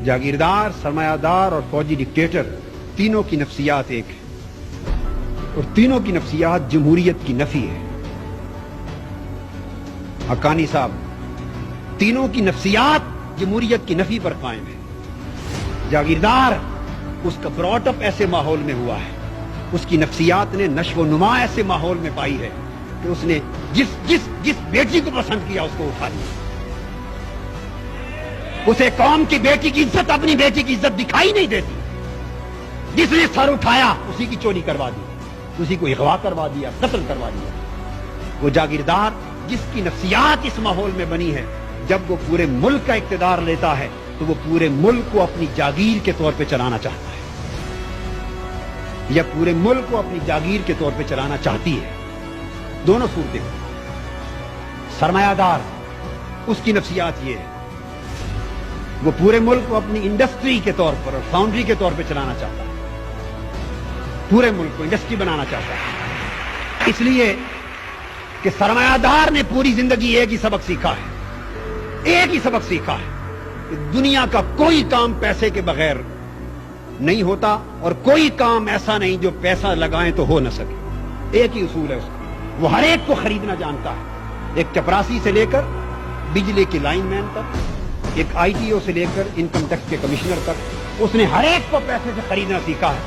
جاگیردار، سرمایہ دار اور فوجی ڈکٹیٹر تینوں کی نفسیات ایک ہے، اور تینوں کی نفسیات جمہوریت کی نفی ہے۔ حقانی صاحب، تینوں کی نفسیات جمہوریت کی نفی پر قائم ہے۔ جاگیردار، اس کا براٹ اپ ایسے ماحول میں ہوا ہے، اس کی نفسیات نے نشو و نما ایسے ماحول میں پائی ہے کہ اس نے جس بیٹی کو پسند کیا اس کو اٹھا لیا۔ اسے قوم کی بیٹی کی عزت اپنی بیٹی کی عزت دکھائی نہیں دیتی۔ جس نے سر اٹھایا اسی کی چوری کروا دی، اسی کو اغوا کروا دیا، قتل کروا دیا۔ وہ جاگیردار جس کی نفسیات اس ماحول میں بنی ہے، جب وہ پورے ملک کا اقتدار لیتا ہے تو وہ پورے ملک کو اپنی جاگیر کے طور پہ چلانا چاہتا ہے، یا پورے ملک کو اپنی جاگیر کے طور پہ چلانا چاہتی ہے۔ دونوں صورتیں۔ سرمایہ دار، اس کی نفسیات یہ ہے، وہ پورے ملک کو اپنی انڈسٹری کے طور پر اور فاؤنڈری کے طور پہ چلانا چاہتا ہے، پورے ملک کو انڈسٹری بنانا چاہتا ہے۔ اس لیے کہ سرمایہ دار نے پوری زندگی ایک ہی سبق سیکھا ہے، ایک ہی سبق سیکھا ہے کہ دنیا کا کوئی کام پیسے کے بغیر نہیں ہوتا، اور کوئی کام ایسا نہیں جو پیسہ لگائیں تو ہو نہ سکے۔ ایک ہی اصول ہے اس کا، وہ ہر ایک کو خریدنا جانتا ہے، ایک چپراسی سے لے کر بجلی کے لائن مین تک، ایک آئی ٹی او سے لے کر انکم ٹیکس کے کمشنر تک، اس نے ہر ایک کو پیسے سے خریدنا سیکھا ہے۔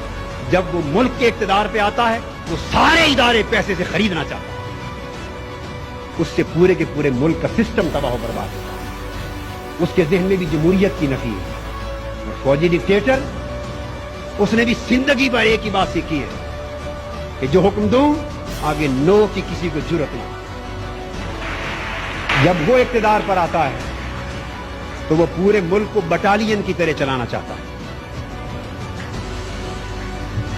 جب وہ ملک کے اقتدار پہ آتا ہے وہ سارے ادارے پیسے سے خریدنا چاہتا ہے، اس سے پورے کے پورے ملک کا سسٹم تباہ و برباد ہوتا ہے۔ اس کے ذہن میں بھی جمہوریت کی نفی ہے۔ اور فوجی ڈکٹیٹر، اس نے بھی زندگی بھر ایک ہی بات سیکھی ہے کہ جو حکم دوں آگے نو کی کسی کو جرأت نہیں۔ جب وہ اقتدار پر آتا ہے تو وہ پورے ملک کو بٹالین کی طرح چلانا چاہتا ہے۔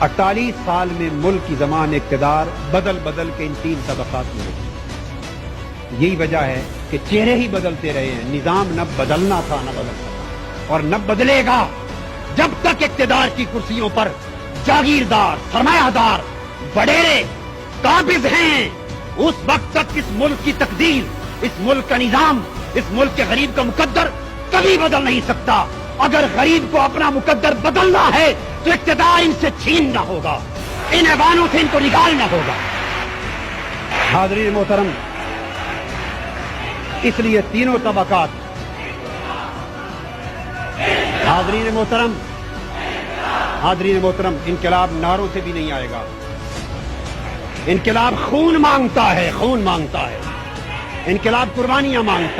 48 سال میں ملک کی زمان اقتدار بدل بدل کے ان 3 طبقات میں رہی۔ یہی وجہ ہے کہ چہرے ہی بدلتے رہے ہیں، نظام نہ بدلنا تھا نہ بدل سکا، اور نہ بدلے گا جب تک اقتدار کی کرسیوں پر جاگیردار، سرمایہ دار، وڈیرے قابض ہیں۔ اس وقت تک اس ملک کی تقدیر، اس ملک کا نظام، اس ملک کے غریب کا مقدر کبھی بدل نہیں سکتا۔ اگر غریب کو اپنا مقدر بدلنا ہے تو اقتدار ان سے چھیننا ہوگا، ان ایوانوں سے ان کو نکالنا ہوگا۔ حاضرین محترم، اس لیے تینوں طبقات، حاضرین محترم، انقلاب نعروں سے بھی نہیں آئے گا۔ انقلاب خون مانگتا ہے، خون مانگتا ہے، انقلاب قربانیاں مانگتا ہے۔